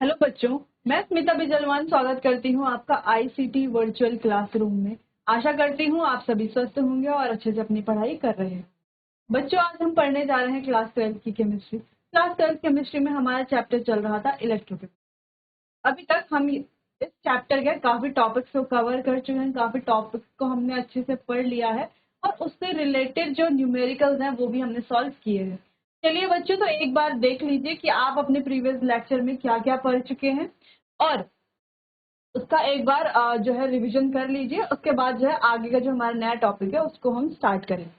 Hello बच्चों, मैं स्मिता बिजलवान स्वागत करती हूँ आपका आईसीटी वर्चुअल क्लासरूम में। आशा करती हूँ आप सभी स्वस्थ होंगे और अच्छे से अपनी पढ़ाई कर रहे हैं। बच्चों, आज हम पढ़ने जा रहे हैं क्लास 12 की केमिस्ट्री। क्लास 12 केमिस्ट्री में हमारा चैप्टर चल रहा था इलेक्ट्रोकेमिस्ट्री। अभी तक हम इस चैप्टर के काफी टॉपिक्स को कवर कर चुके हैं, काफी टॉपिक्स को हमने अच्छे से पढ़ लिया है और उससे रिलेटेड जो न्यूमेरिकल्स हैं वो भी हमने सॉल्व किए हैं। चलिए बच्चों, तो एक बार देख लीजिए कि आप अपने प्रीवियस लेक्चर में क्या क्या पढ़ चुके हैं और उसका एक बार जो है रिवीजन कर लीजिए। उसके बाद जो है आगे का जो हमारा नया टॉपिक है उसको हम स्टार्ट करेंगे।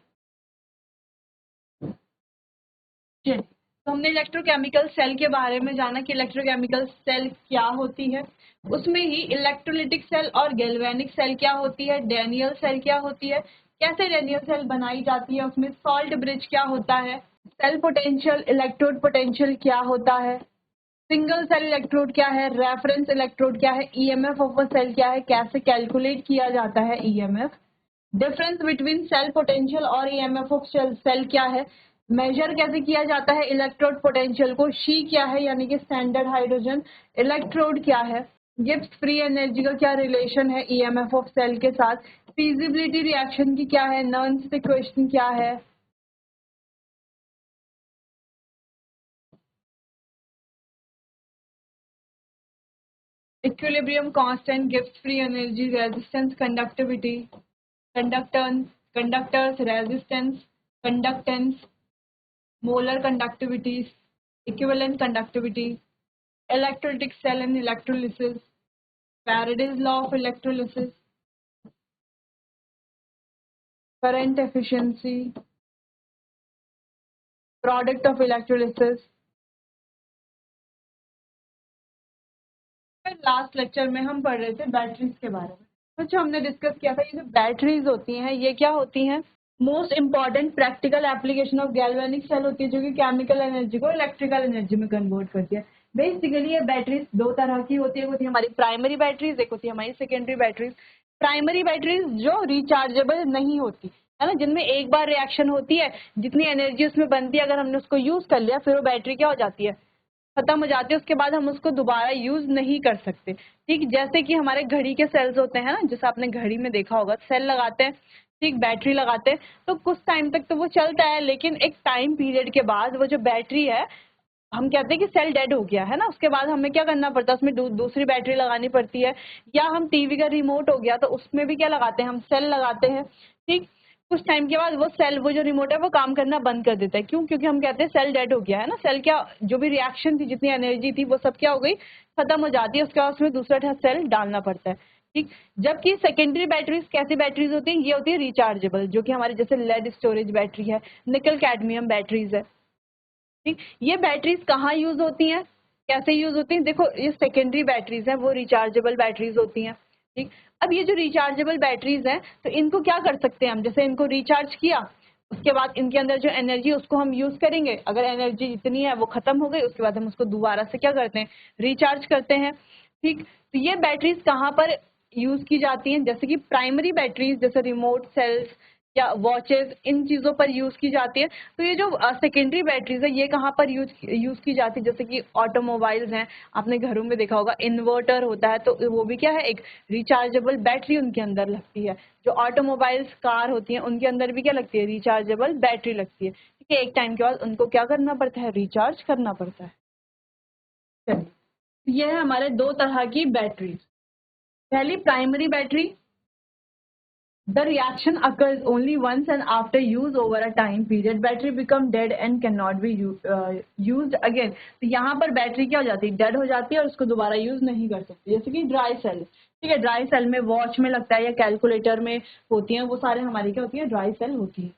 तो हमने इलेक्ट्रोकेमिकल सेल के बारे में जाना कि इलेक्ट्रोकेमिकल सेल क्या होती है, उसमें ही इलेक्ट्रोलिटिक सेल और गैल्वेनिक सेल क्या होती है, डेनियल सेल क्या होती है, कैसे डेनियल सेल बनाई जाती है, उसमें सॉल्ट ब्रिज क्या होता है, सेल पोटेंशियल इलेक्ट्रोड पोटेंशियल क्या होता है, सिंगल सेल इलेक्ट्रोड क्या है, रेफरेंस इलेक्ट्रोड क्या है, ईएमएफ ऑफ अ सेल क्या है, कैसे कैलकुलेट किया जाता है EMF, difference between cell potential और ईएमएफ ऑफ सेल क्या है, मेजर कैसे किया जाता है इलेक्ट्रोड पोटेंशियल को, शी क्या है यानी कि स्टैंडर्ड हाइड्रोजन इलेक्ट्रोड क्या है, गिब्स फ्री एनर्जी का क्या रिलेशन है ईएमएफ ऑफ सेल के साथ, फिजिबिलिटी रिएक्शन की क्या है, नर्न्स इक्वेशन क्या है, equilibrium constant, Gibbs free energy, resistance, conductivity, conductance, conductors, resistance, conductance, molar conductivities, equivalent conductivity, electrolytic cell and electrolysis, Faraday's law of electrolysis, current efficiency, product of electrolysis। फिर last lecture में हम पढ़ रहे थे batteries के बारे में। तो जो हमने डिस्कस किया था, ये जो बैटरीज होती हैं ये क्या होती हैं, most important practical application of galvanic cell होती है जो कि केमिकल एनर्जी को इलेक्ट्रिकल एनर्जी में कन्वर्ट करती है। बेसिकली ये बैटरीज दो तरह की होती है, एक होती है हमारी प्राइमरी बैटरीज, एक होती है हमारी सेकेंडरी बैटरीज। प्राइमरी बैटरीज जो रिचार्जेबल नहीं होती है ना, जिनमें एक बार रिएक्शन होती है, जितनी एनर्जी उसमें बनती है अगर हमने उसको यूज कर लिया फिर वो बैटरी क्या हो जाती है, खत्म हो जाती है। उसके बाद हम उसको दोबारा यूज नहीं कर सकते। ठीक जैसे कि हमारे घड़ी के सेल्स होते हैं ना, जैसे आपने घड़ी में देखा होगा, सेल लगाते हैं, ठीक बैटरी लगाते हैं तो कुछ टाइम तक तो वो चलता है, लेकिन एक टाइम पीरियड के बाद वो जो बैटरी है, हम कहते हैं कि सेल डेड हो गया है ना, उसके बाद हमें क्या करना पड़ता है, उसमें दूसरी बैटरी लगानी पड़ती है। या हम टीवी का रिमोट हो गया तो उसमें भी क्या लगाते हैं, हम सेल लगाते हैं। ठीक कुछ टाइम के बाद वो सेल, वो जो रिमोट है वो काम करना बंद कर देता है। क्यों? क्योंकि हम कहते हैं सेल डेड हो गया है ना, सेल क्या, जो भी रिएक्शन थी, जितनी एनर्जी थी वो सब क्या हो गई, खत्म हो जाती है। उसके बाद उसमें दूसरा सेल डालना पड़ता है। ठीक जबकि सेकेंडरी बैटरीज कैसी बैटरीज होती हैं, ये होती है रिचार्जेबल, जो कि हमारे जैसे लेड स्टोरेज बैटरी है, निकल कैडमियम बैटरीज है। ठीक ये बैटरीज कहाँ यूज होती हैं, कैसे यूज होती हैं, देखो ये सेकेंडरी बैटरीज हैं, वो रिचार्जेबल बैटरीज होती हैं। ठीक अब ये जो रिचार्जेबल बैटरीज हैं तो इनको क्या कर सकते हैं हम, जैसे इनको रिचार्ज किया, उसके बाद इनके अंदर जो एनर्जी उसको हम यूज करेंगे, अगर एनर्जी जितनी है वो खत्म हो गई, उसके बाद हम उसको दोबारा से क्या करते हैं, रिचार्ज करते हैं। ठीक तो ये बैटरीज कहाँ पर यूज की जाती हैं, जैसे कि प्राइमरी बैटरीज जैसे रिमोट सेल्स या वॉचेस, इन चीजों पर यूज की जाती है। तो ये जो सेकेंडरी बैटरीज है ये कहाँ पर यूज की जाती है, जैसे कि ऑटोमोबाइल्स हैं, आपने घरों में देखा होगा इन्वर्टर होता है, तो वो भी क्या है, एक रिचार्जेबल बैटरी उनके अंदर लगती है। जो ऑटोमोबाइल्स कार होती हैं उनके अंदर भी क्या लगती है, रिचार्जेबल बैटरी लगती है। ठीक है, एक टाइम के बाद उनको क्या करना पड़ता है, रिचार्ज करना पड़ता है। चलिए, ये है हमारे दो तरह की बैटरीज। पहली primary battery, the reaction occurs only once and after use over a time period battery become dead and cannot be used again। तो यहाँ पर बैटरी क्या हो जाती है, डेड हो जाती है और उसको दोबारा यूज नहीं कर सकते। जैसे कि ड्राई सेल, ठीक है, ड्राई सेल में वॉच में लगता है या कैलकुलेटर में होती है, वो सारे हमारी क्या होती है, ड्राई सेल होती है।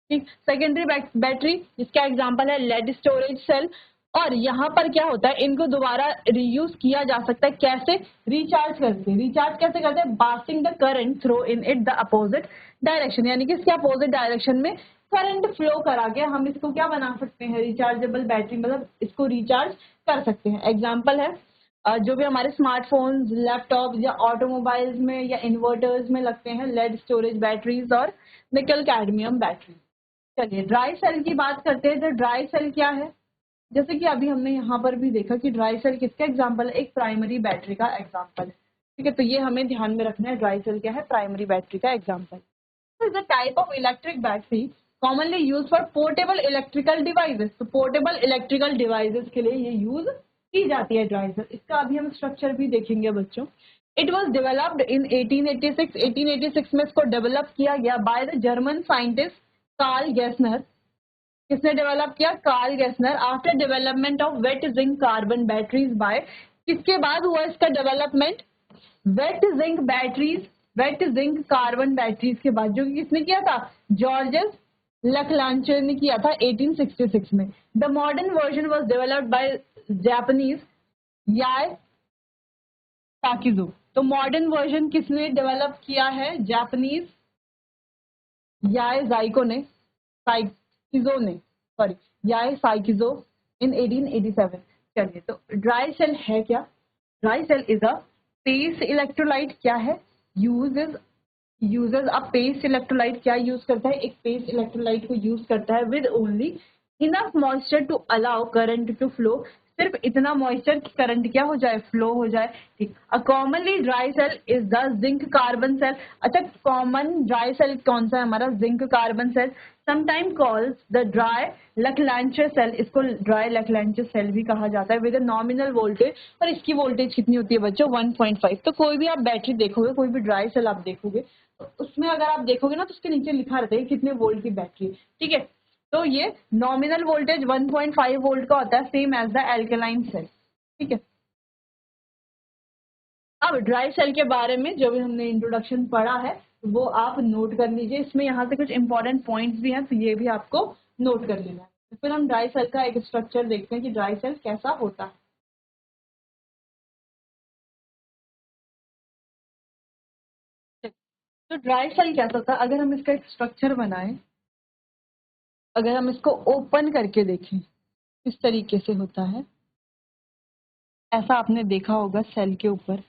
ठीक सेकेंडरी बैटरी जिसका एग्जांपल है लेड स्टोरेज सेल, और यहाँ पर क्या होता है, इनको दोबारा रीयूज किया जा सकता है। कैसे? रिचार्ज करके। रिचार्ज कैसे करते हैं, passing the current through in it the opposite direction, यानी कि इसके अपोजिट डायरेक्शन में करंट फ्लो करा के हम इसको क्या बना सकते हैं, रिचार्जेबल बैटरी, मतलब इसको रिचार्ज कर सकते हैं। एग्जाम्पल है जो भी हमारे स्मार्टफोन्स, लैपटॉप या ऑटोमोबाइल्स में या इन्वर्टर्स में लगते हैं, लेड स्टोरेज बैटरीज और निकल कैडमियम बैटरी। चलिए ड्राई सेल की बात करते हैं। तो ड्राई सेल क्या है, जैसे कि अभी हमने यहाँ पर भी देखा कि ड्राई सेल किसका एग्जाम्पल है, एक प्राइमरी बैटरी का एग्जाम्पल है। ठीक है, तो ये हमें ध्यान में रखना है, ड्राई सेल क्या है, प्राइमरी बैटरी का एग्जाम्पल। तो is a type of electric battery commonly use for portable electrical devices. तो पोर्टेबल इलेक्ट्रिकल डिवाइसेस के लिए ये यूज की जाती है ड्राई सेल। इसका अभी हम स्ट्रक्चर भी देखेंगे बच्चों। It was developed in 1886। 1886 में इसको डेवलप किया गया by the German scientist Carl Gassner. किसने डेवलप किया, Carl Gassner. After development of wet zinc carbon batteries by, किसके बाद हुआ इसका development, wet zinc batteries, wet zinc carbon batteries के बाद, जो कि किसने किया था, जॉर्जेस लकलांचे ने किया था 1866 में। The modern version was developed by Japanese याय साकिजो। तो मॉडर्न वर्जन किसने डेवलप किया है, जापानीज याय जाइको ने, साइकिजो ने, सॉरी याय साइकिजो इन 1887। चलिए, तो ड्राई सेल है क्या, dry cell is a paste electrolyte. क्या है, यूजेस अ पेस इलेक्ट्रोलाइट। क्या यूज करता है, एक पेस इलेक्ट्रोलाइट को यूज करता है with only enough moisture to allow current to flow. सिर्फ इतना मॉइस्चर कि करंट क्या हो जाए, फ्लो हो जाए। ठीक, uh commonly dry cell is the zinc carbon cell. अच्छा, कॉमन ड्राई सेल कौन सा है हमारा, zinc carbon cell. Sometime calls the dry Leclanche cell, इसको ड्राई लकलांचे सेल भी कहा जाता है, विद नॉमिनल वोल्टेज। और इसकी वोल्टेज कितनी होती है बच्चों, 1.5। तो कोई भी आप बैटरी देखोगे, कोई भी ड्राई सेल आप देखोगे, तो उसमें अगर आप देखोगे ना तो उसके नीचे लिखा रहता है कितने वोल्ट की बैटरी। ठीक है, तो ये नॉमिनल वोल्टेज 1.5 वोल्ट का होता है, same as the alkaline cell. ठीक है, अब ड्राई सेल के बारे में जो भी हमने इंट्रोडक्शन पढ़ा है वो आप नोट कर लीजिए। इसमें यहाँ से कुछ इंपॉर्टेंट पॉइंट्स भी हैं, तो ये भी आपको नोट कर लेना है। तो फिर हम ड्राई सेल का एक स्ट्रक्चर देखते हैं कि ड्राई सेल कैसा होता है। तो ड्राई सेल कैसा होता है, अगर हम इसका एक स्ट्रक्चर बनाएं, अगर हम इसको ओपन करके देखें, इस तरीके से होता है। ऐसा आपने देखा होगा सेल के ऊपर।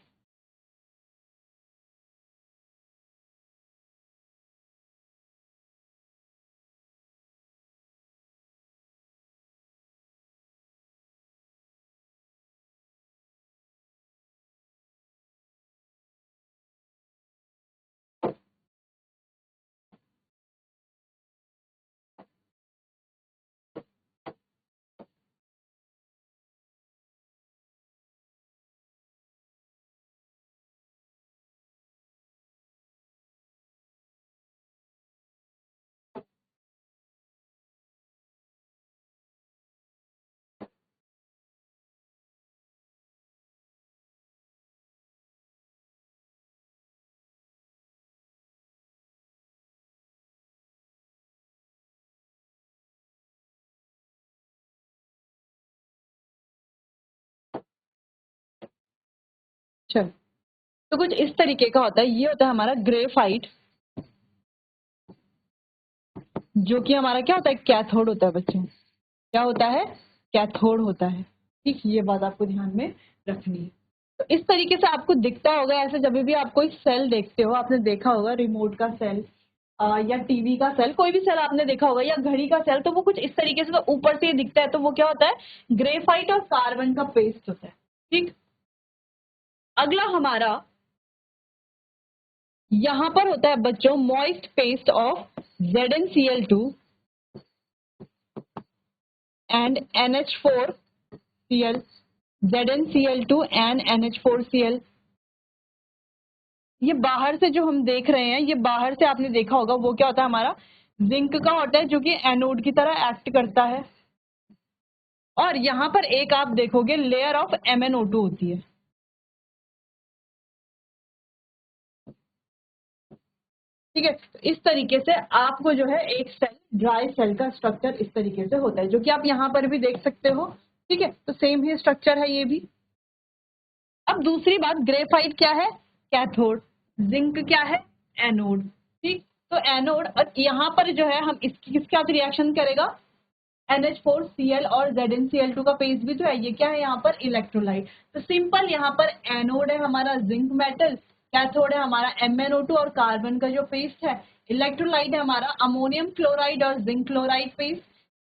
चलो, तो कुछ इस तरीके का होता है। ये होता है हमारा ग्रेफाइट, जो कि हमारा क्या होता है, कैथोड होता है बच्चों। क्या होता है, कैथोड होता है। ठीक, ये बात आपको ध्यान में रखनी है। तो इस तरीके से आपको दिखता होगा ऐसे, जब भी आप कोई सेल देखते हो, आपने देखा होगा रिमोट का सेल या टीवी का सेल, कोई भी सेल आपने देखा होगा, या घड़ी का सेल, तो वो कुछ इस तरीके से तो ऊपर से दिखता है। तो वो क्या होता है, ग्रेफाइट और कार्बन का पेस्ट होता है। ठीक, अगला हमारा यहां पर होता है बच्चों moist paste of ZnCl2 and NH4Cl, ZnCl2 and NH4Cl। ये बाहर से जो हम देख रहे हैं, ये बाहर से आपने देखा होगा, वो क्या होता है हमारा जिंक का होता है, जो कि एनोड की तरह एक्ट करता है। और यहाँ पर एक आप देखोगे लेयर ऑफ MnO2 होती है। ठीक है, तो इस तरीके से आपको जो है एक सेल, ड्राई सेल का स्ट्रक्चर इस तरीके से होता है, जो कि आप यहाँ पर भी देख सकते हो। ठीक है, तो सेम ही स्ट्रक्चर है ये भी। अब दूसरी बात, ग्रेफाइट क्या है, कैथोड, जिंक क्या है, एनोड। ठीक, तो एनोड, और यहाँ पर जो है हम इसकी किसके साथ रिएक्शन करेगा, NH4Cl और ZnCl2 का पेज भी तो है। ये क्या है यहाँ पर, इलेक्ट्रोलाइट। तो सिंपल, यहाँ पर एनोड है हमारा जिंक मेटल, कैथोड है हमारा MnO2 और कार्बन का जो पेस्ट है, इलेक्ट्रोलाइट है हमारा अमोनियम क्लोराइड और जिंक क्लोराइड पेस्ट।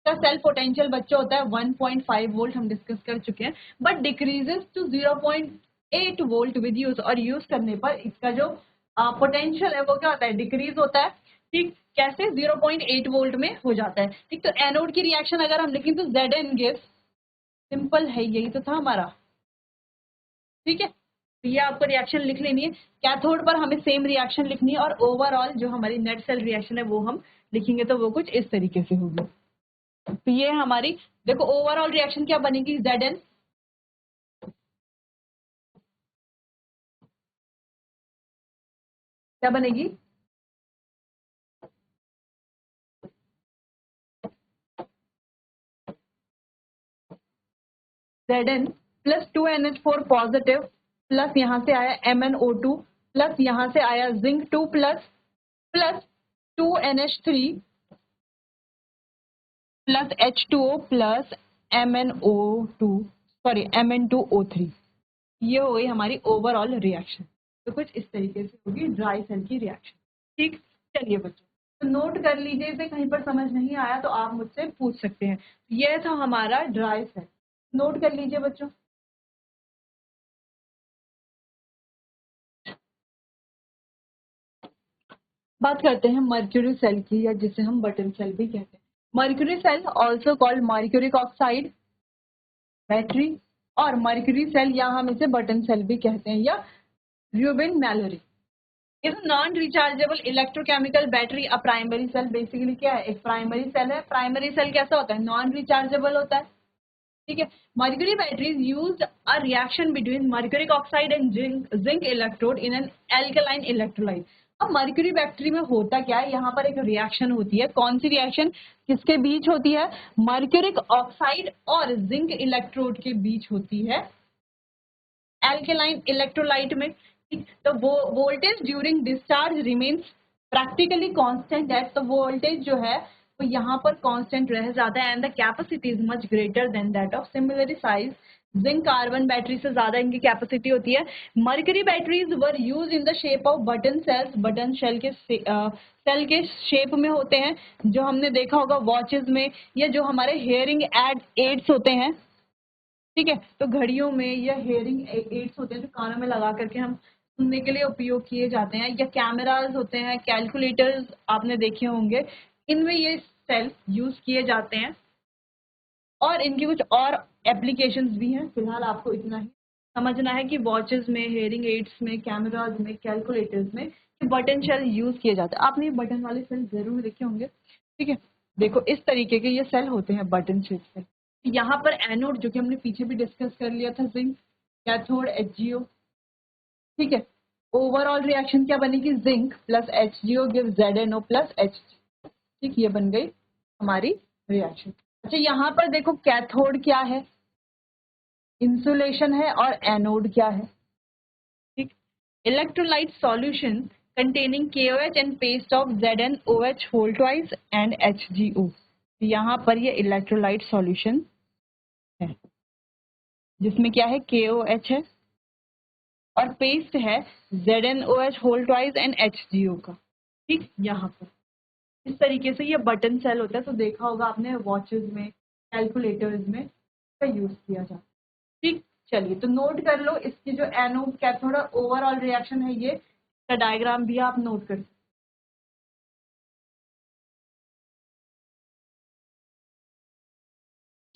का सेल पोटेंशियल बच्चा होता है 1.5 वोल्ट, हम डिस्कस कर चुके हैं, but decreases to 0.8 volt with use, और यूज करने पर इसका जो पोटेंशियल है वो क्या होता है, डिक्रीज होता है। ठीक, कैसे, 0.8 वोल्ट में हो जाता है। ठीक, तो एनोड की रिएक्शन अगर हम लिखें तो Zn गिव्स, सिंपल है, यही तो था हमारा। ठीक है, तो ये आपको रिएक्शन लिख लेनी है। कैथोड पर हमें सेम रिएक्शन लिखनी है, और ओवरऑल जो हमारी नेट सेल रिएक्शन है वो हम लिखेंगे, तो वो कुछ इस तरीके से होगी। तो ये हमारी, देखो ओवरऑल रिएक्शन क्या बनेगी, Zn क्या बनेगी, Zn plus 2NH4 positive, plus यहाँ से आया MnO2, प्लस यहाँ से आया zinc 2 plus, plus 2NH3 plus H2O plus MnO2, sorry Mn2O3। ये हो गई हमारी ओवरऑल रिएक्शन। तो कुछ इस तरीके से होगी ड्राई सेल की रिएक्शन। ठीक, चलिए बच्चों, तो नोट कर लीजिए, इसे कहीं पर समझ नहीं आया तो आप मुझसे पूछ सकते हैं। ये था हमारा ड्राई सेल, नोट कर लीजिए बच्चों। बात करते हैं मर्क्यूरी सेल की, या जिसे हम बटन सेल भी कहते हैं। Mercury cell also called mercuric oxide battery, और मर्क्यूरी सेल या हम इसे बटन सेल भी कहते हैं, या र्यूबिन मैलोरी। इस non rechargeable electrochemical battery a primary cell, basically क्या है, एक प्राइमरी सेल है। प्राइमरी सेल कैसा होता है, नॉन रिचार्जेबल होता है। ठीक है, mercury batteries used a reaction between mercuric oxide and zinc electrode in an alkaline electrolyte. अब मर्क्यूरी बैटरी में होता क्या है, यहाँ पर एक रिएक्शन होती है। कौन सी रिएक्शन, किसके बीच होती है, मर्क्यूरिक ऑक्साइड और जिंक इलेक्ट्रोड के बीच होती है, एल्केलाइन इलेक्ट्रोलाइट में। तो वो voltage during discharge remains practically constant है, तो वोल्टेज जो है वो यहाँ पर कांस्टेंट रह जाता है, and the capacity is much greater than that of similar size zinc carbon battery से ज्यादा इनकी कैपेसिटी होती है। Mercury batteries were use in the shape of button cells, button shell के सेल के शेप में होते हैं, जो हमने देखा होगा वॉचेस में, या जो हमारे हेयरिंग एड्स होते हैं। ठीक है, तो घड़ियों में या हेयरिंग एड्स होते हैं जो कानों में लगा करके हम सुनने के लिए उपयोग किए जाते हैं, या कैमराज होते हैं, कैलकुलेटर्स आपने देखे होंगे, इनमें ये सेल यूज किए जाते हैं। और इनकी कुछ और एप्लीकेशंस भी हैं, फिलहाल आपको इतना ही समझना है कि वॉचेस में, हेयरिंग एड्स में, कैमराज में, कैलकुलेटर्स में बटन शेल यूज किए जाते हैं। आपने ये बटन वाले सेल जरूर देखे होंगे। ठीक है, देखो इस तरीके के ये सेल होते हैं बटन शेल सेल। यहाँ पर एनोड, जो कि हमने पीछे भी डिस्कस कर लिया था, जिंक, कैथोड HgO। ठीक है, ओवरऑल रिएक्शन क्या बनेगी, zinc plus HgO give ZnO plus Hg। ठीक, ये बन गई हमारी रिएक्शन। अच्छा, यहाँ पर देखो कैथोड क्या है, इंसुलेशन है, और एनोड क्या है। ठीक, electrolyte solution containing KOH and paste of ZnOH whole twice and HgO। यहाँ पर ये इलेक्ट्रोलाइट सॉल्यूशन है, जिसमें क्या है, KOH है, और पेस्ट है ZnOH whole twice and HgO का। ठीक, यहाँ पर इस तरीके से ये बटन सेल होता है। तो देखा होगा आपने वॉचेस में, कैलकुलेटर्स में इसका यूज किया जाता है। ठीक, चलिए तो नोट कर लो इसकी जो एनोड कैथोड ओवरऑल रिएक्शन है, ये का डायग्राम भी आप नोट कर सकते।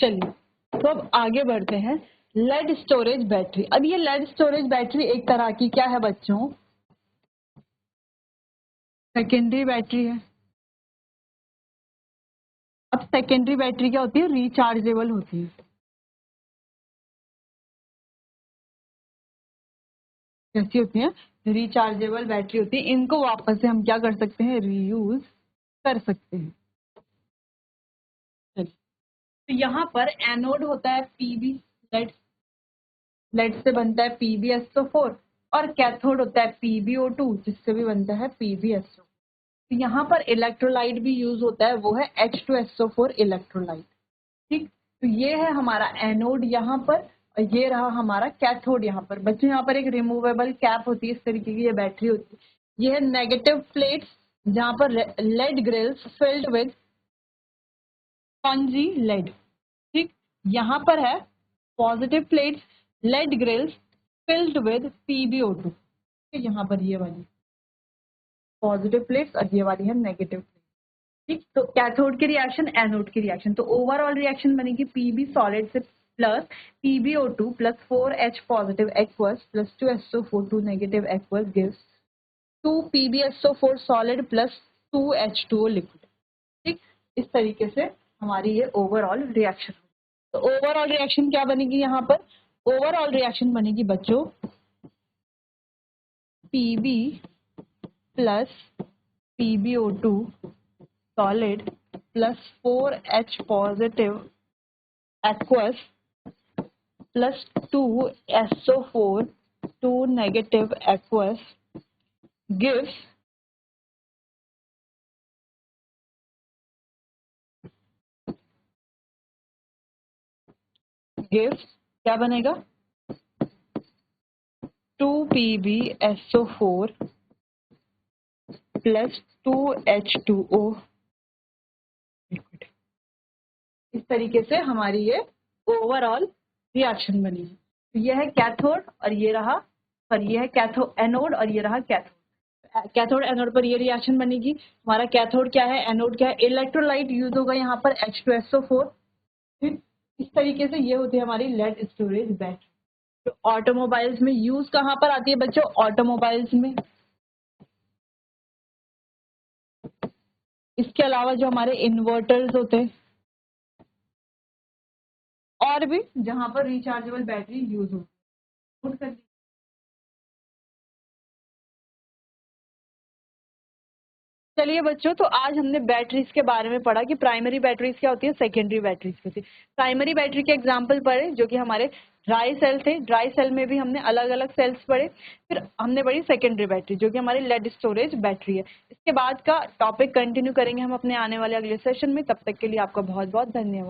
चलिए, तो अब आगे बढ़ते हैं। Lead storage battery. अब ये लेड स्टोरेज बैटरी एक तरह की क्या है बच्चों, सेकेंडरी बैटरी है। अब सेकेंडरी बैटरी क्या होती है, रिचार्जेबल होती है। कैसी होती है, रिचार्जेबल बैटरी होती है। इनको वापस से हम क्या कर सकते हैं, रीयूज कर सकते हैं। चलिए, तो यहाँ पर एनोड होता है पीबी, लेड, लेड से बनता है PbSO4, और कैथोड होता है PbO2, जिससे भी बनता है PbSO। तो यहाँ पर इलेक्ट्रोलाइट भी यूज होता है, वो है H2SO4 इलेक्ट्रोलाइट। ठीक, तो ये है हमारा एनोड यहाँ पर, और ये रहा हमारा कैथोड यहाँ पर। बच्चों, यहाँ पर एक रिमूवेबल कैप होती है, इस तरीके की ये बैटरी होती है। ये है नेगेटिव प्लेट्स, जहाँ पर lead grills filled with spongy lead, ठीक। यहाँ पर है positive plates, lead grills filled with PbO2, यहाँ पर ये वाली पॉजिटिव प्लेट्स और ये वाली है नेगेटिव, ठीक। तो कैथोड की रिएक्शन, एनोड की रिएक्शन, तो ओवरऑल रिएक्शन बनेगी Pb सॉलिड से plus PbO2 plus 4H positive aqueous plus 2SO4 2 negative aqueous gives 2 PbSO4 solid plus 2H2O liquid, ठीक। इस तरीके से हमारी ये ओवरऑल रिएक्शन। तो ओवरऑल रिएक्शन क्या बनेगी यहाँ पर? ओवरऑल रिएक्शन बनेगी बच्चों Pb plus PbO2 solid plus 4H positive aqueous plus 2SO4 2 negative aqueous gives क्या बनेगा? 2 PbSO4 प्लस 2H2O लिक्विड। इस तरीके से हमारी ये ओवरऑल रिएक्शन बनी है। तो ये है कैथोड और ये रहा, और ये है एनोड और ये रहा कैथोड। कैथोड एनोड पर ये रिएक्शन बनेगी। हमारा कैथोड क्या है, एनोड क्या है? इलेक्ट्रोलाइट यूज होगा यहाँ पर H2SO4। फिर इस तरीके से ये होती है हमारी लेड स्टोरेज बैटरी। तो ऑटोमोबाइल्स में यूज कहाँ पर आती है बच्चों? ऑटोमोबाइल्स में। इसके अलावा जो हमारे इन्वर्टर्स होते हैं और भी जहां पर रिचार्जेबल बैटरी यूज हो। चलिए बच्चों, तो आज हमने बैटरीज के बारे में पढ़ा कि प्राइमरी बैटरीज क्या होती है, सेकेंडरी बैटरीज क्या होती है। प्राइमरी बैटरी के एग्जांपल पढ़े जो कि हमारे ड्राई सेल थे। ड्राई सेल में भी हमने अलग अलग सेल्स पढ़े। फिर हमने पढ़ी सेकेंडरी बैटरी जो कि हमारी लेड स्टोरेज बैटरी है। इसके बाद का टॉपिक कंटिन्यू करेंगे हम अपने आने वाले अगले सेशन में। तब तक के लिए आपका बहुत बहुत धन्यवाद।